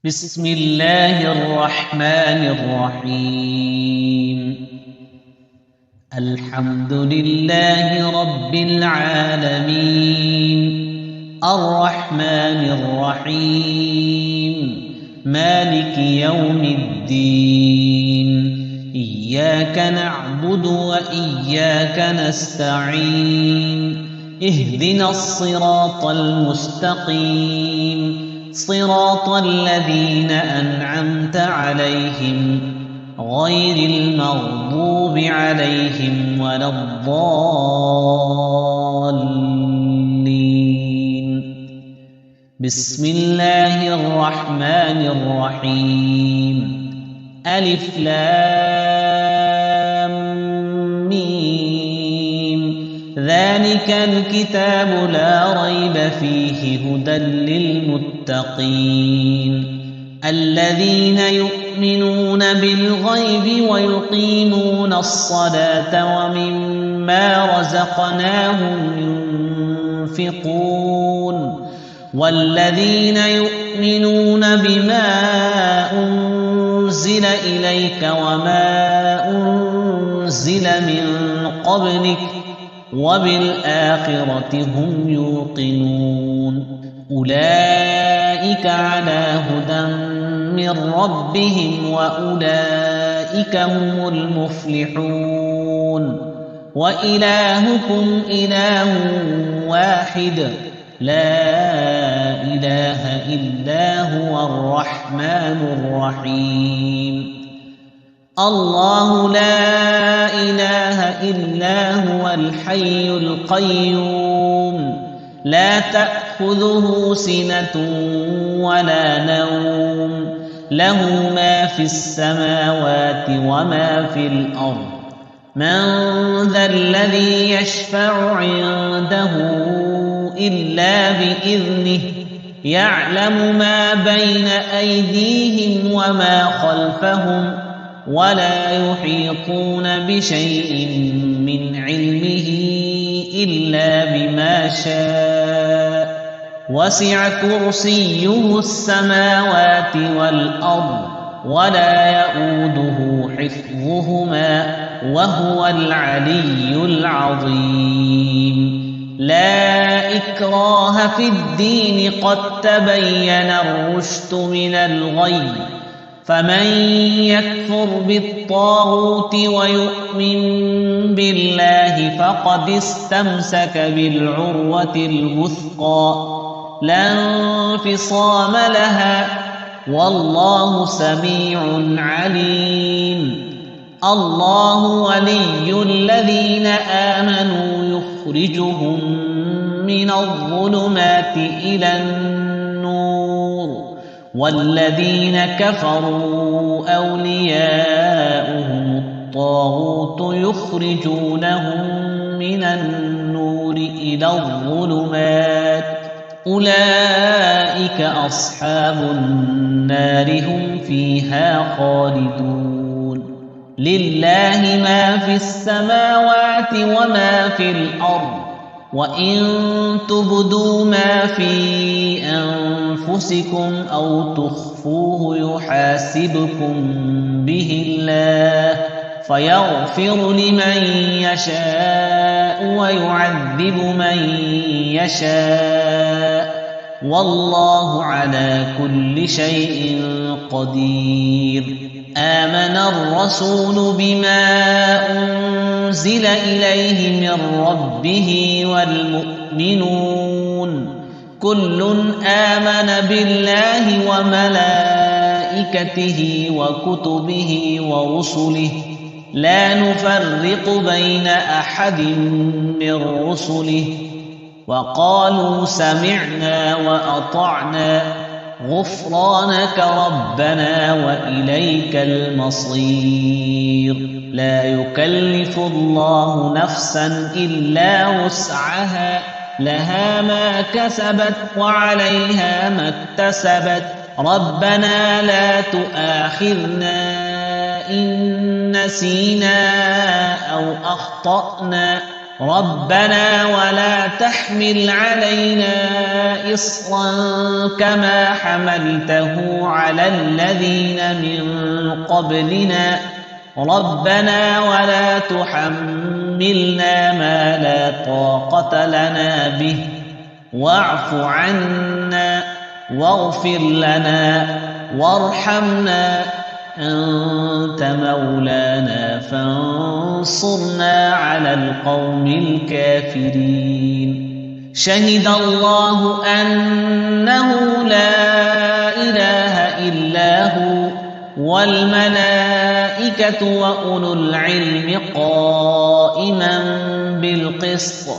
بسم الله الرحمن الرحيم. الحمد لله رب العالمين، الرحمن الرحيم، مالك يوم الدين. إياك نعبد وإياك نستعين، اهدنا الصراط المستقيم، صراط الذين أنعمت عليهم غير المغضوب عليهم ولا الضالين. بسم الله الرحمن الرحيم. ألف لام ميم، ذلك الكتاب لا ريب فيه هدى للمتقين الذين يؤمنون بالغيب ويقيمون الصلاة ومما رزقناهم ينفقون والذين يؤمنون بما أنزل إليك وما أنزل من قبلك وبالآخرة هم يوقنون. أولئك على هدى من ربهم وأولئك هم المفلحون. وإلهكم إله واحد لا إله إلا هو الرحمن الرحيم. الله لا إله إلا هو الحي القيوم، لا تأخذه سنة ولا نوم، له ما في السماوات وما في الأرض. من ذا الذي يشفع عنده إلا بإذنه، يعلم ما بين أيديهم وما خلفهم ولا يحيطون بشيء من علمه إلا بما شاء. وسع كرسيه السماوات والأرض ولا يؤوده حفظهما وهو العلي العظيم. لا إكراه في الدين، قد تبين الرشد من الغي، فمن يكفر بالطاغوت ويؤمن بالله فقد استمسك بالعروة الوثقى لا انفصام لها، والله سميع عليم. الله ولي الذين آمنوا يخرجهم من الظلمات إلى النور، والذين كفروا أولياؤهم الطاغوت يخرجونهم من النور إلى الظلمات، أولئك أصحاب النار هم فيها خالدون. لله ما في السماوات وما في الأرض، وإن تبدوا ما في أنفسكم أو تخفوه يحاسبكم به الله، فيغفر لمن يشاء ويعذب من يشاء، والله على كل شيء قدير. آمن الرسول بما أنزل إليه من ربه والمؤمنون كل آمن بالله وملائكته وكتبه ورسله، لا نفرق بين أحد من رسله، وقالوا سمعنا وأطعنا غفرانك ربنا وإليك المصير. لا يكلف الله نفسا إلا وسعها، لها ما كسبت وعليها ما اكتسبت، ربنا لا تؤاخذنا إن نسينا أو أخطأنا، ربنا ولا تحمل علينا إصرا كما حملته على الذين من قبلنا ربنا ولا تحملنا ما لا طاقة لنا به واعف عنا واغفر لنا وارحمنا أنت مولانا فانصرنا على القوم الكافرين شهد الله أنه لا إله إلا هو والملائكة وأولو العلم قائما بالقسط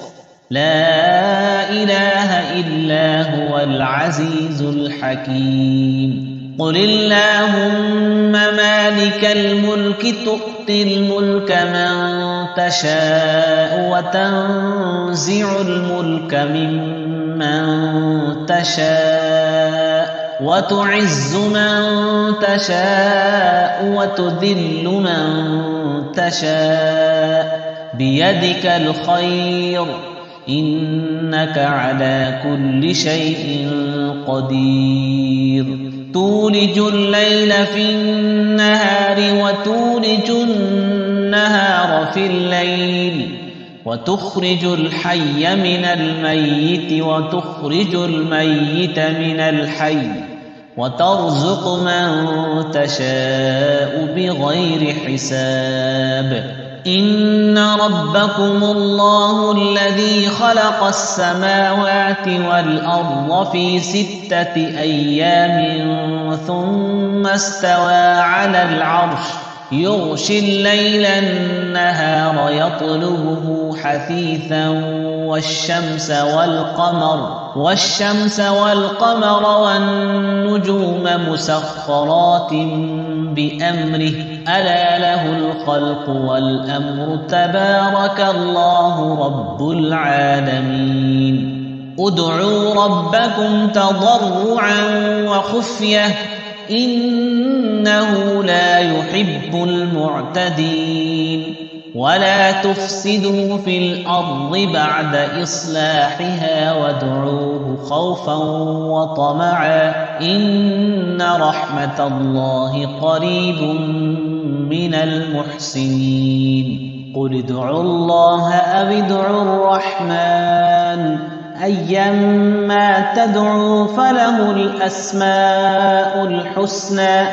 لا إله إلا هو العزيز الحكيم قل اللهم مالك الملك تؤتي الملك من تشاء وتنزع الملك ممن تشاء وتعز من تشاء وتذل من تشاء بيدك الخير إنك على كل شيء قدير تولج الليل في النهار وتولج النهار في الليل وتخرج الحي من الميت وتخرج الميت من الحي وترزق من تشاء بغير حساب إن ربكم الله الذي خلق السماوات والأرض في 6 أيام ثم استوى على العرش يغشي الليل النهار يطلبه حثيثا والشمس والقمر والنجوم مسخرات بأمره ألا له الخلق والأمر تبارك الله رب العالمين ادعوا ربكم تضرعا وخفية إنه لا يحب المعتدين ولا تفسدوا في الأرض بعد إصلاحها وادعوه خوفا وطمعا إن رحمة الله قريب من المحسنين قل ادعوا الله أو ادعوا الرحمن أيما تدعوا فله الأسماء الحسنى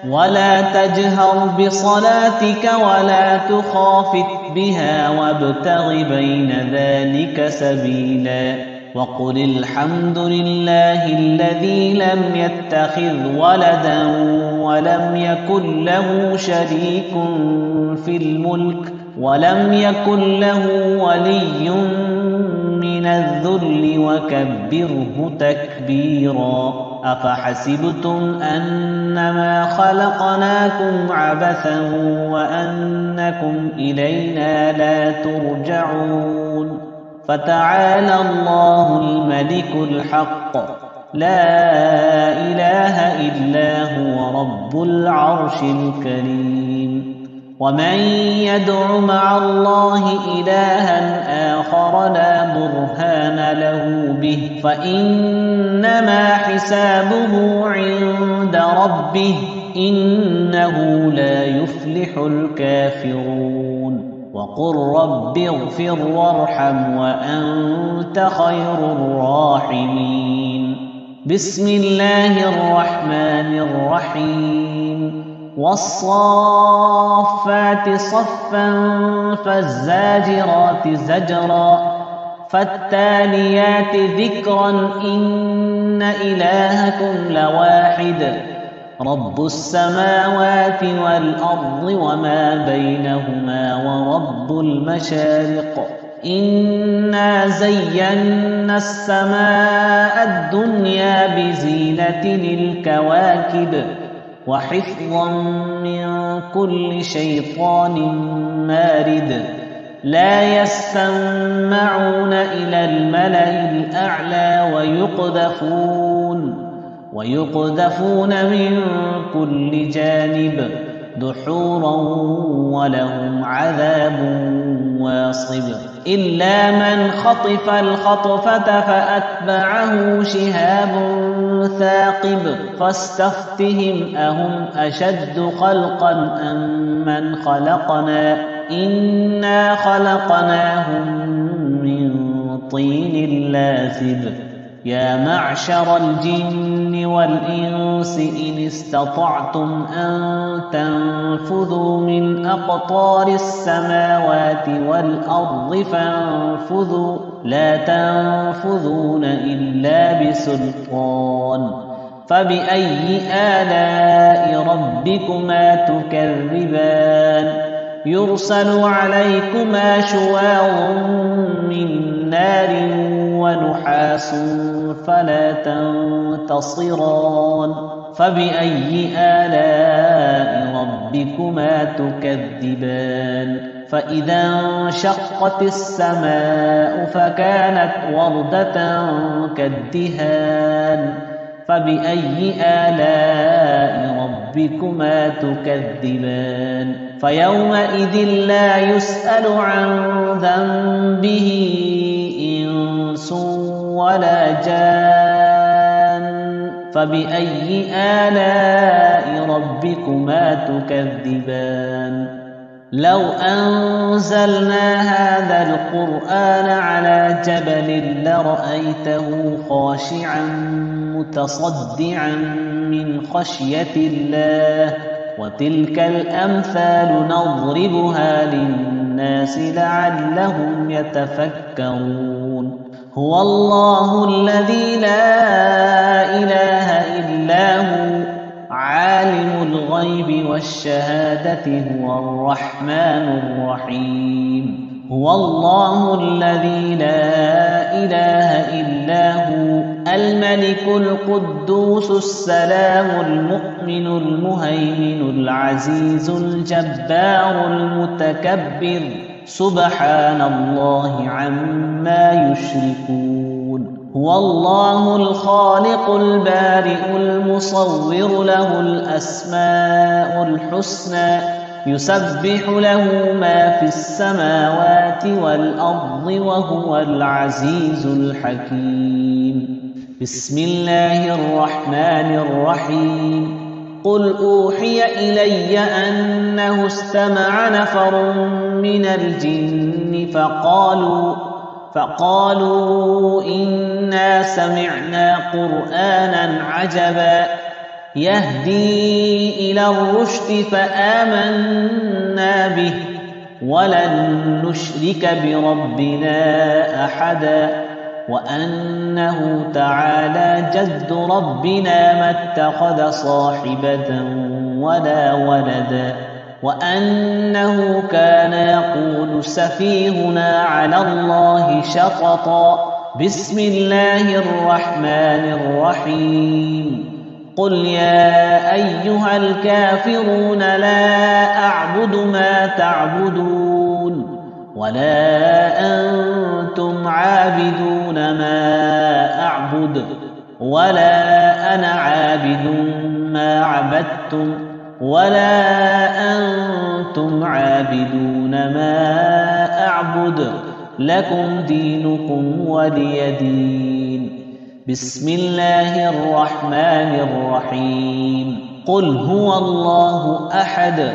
ولا تجهر بصلاتك ولا تخافت بها وابتغ بين ذلك سبيلا وقل الحمد لله الذي لم يتخذ ولدا ولم يكن له شريك في الملك ولم يكن له ولي من الذل وكبره تكبيرا أفحسبتم أنما خلقناكم عبثا وأنكم إلينا لا ترجعون فتعالى الله الملك الحق لا إله إلا هو رب العرش الكريم ومن يدع مع الله إلها آخر لا برهان له به فإنما حسابه عند ربه إنه لا يفلح الكافرون وقل رب اغفر وارحم وأنت خير الراحمين بسم الله الرحمن الرحيم والصافات صفا فالزاجرات زجرا فالتاليات ذكرا إن إلهكم لواحد رب السماوات والأرض وما بينهما ورب المشارق إنا زينا السماء الدنيا بزينة الكواكب وحفظا من كل شيطان مارد لا يستمعون إلى الملأ الأعلى ويقذفون من كل جانب دحورا ولهم عذاب واصب إلا من خطف الخطفة فأتبعه شهاب ثاقب فاستفتهم أهم أشد خلقا أم من خلقنا إنا خلقناهم من طين لازب يا معشر الجن والإنس إن استطعتم أن تنفذوا من أقطار السماوات والأرض فانفذوا لا تنفذون إلا بسلطان فبأي آلاء ربكما تكذبان يرسل عليكما شواظ من نار ونحاس فلا تنتصران فبأي آلاء ربكما تكذبان فإذا انشقت السماء فكانت وردة كالدهان فبأي آلاء ربكما تكذبان فيومئذ لا يسأل عن ذنبه إنس ولا جان فبأي آلاء ربكما تكذبان لو أنزلنا هذا القرآن على جبل لرأيته خاشعا متصدعا من خشية الله وتلك الأمثال نضربها للناس لعلهم يتفكرون هو الله الذي لا إله إلا هو عالم الغيب والشهادة هو الرحمن الرحيم هو الله الذي لا إله إلا هو الملك القدوس السلام المؤمن المهيمن العزيز الجبار المتكبر سبحان الله عما يشركون هو الله الخالق البارئ المصور له الأسماء الحسنى يسبح له ما في السماوات والأرض وهو العزيز الحكيم بسم الله الرحمن الرحيم قل أوحي إلي أنه استمع نفر من الجن فقالوا إنا سمعنا قرآنا عجبا يهدي إلى الرشد فآمنا به ولن نشرك بربنا أحدا وأنه تعالى جد ربنا ما اتخذ صاحبة ولا ولدا وأنه كان يقول سفيهنا على الله شططا بسم الله الرحمن الرحيم قل يا أيها الكافرون لا أعبد ما تعبدون ولا أنتم عابدون ما أعبد ولا أنا عابد ما عبدتم ولا أنتم عابدون ما أعبد لكم دينكم ولي دين بسم الله الرحمن الرحيم قل هو الله أحد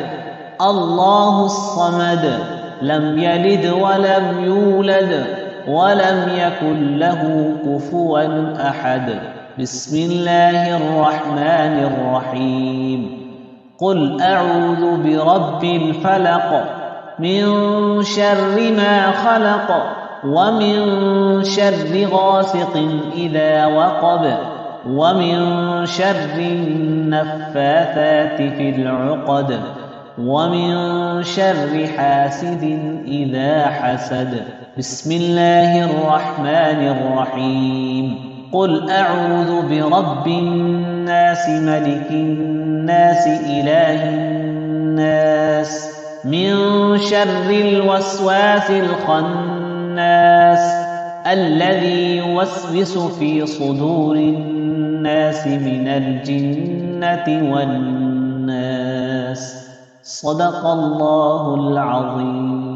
الله الصمد لم يلد ولم يولد ولم يكن له كفوا أحد بسم الله الرحمن الرحيم قل أعوذ برب الفلق من شر ما خلق ومن شر غاسق إذا وقب ومن شر النفاثات في العقد ومن شر حاسد إذا حسد بسم الله الرحمن الرحيم قل أعوذ برب الناس ملك الناس إله الناس من شر الوسواس الخناس الذي يوسوس في صدور الناس من الجنة والناس صدق الله العظيم.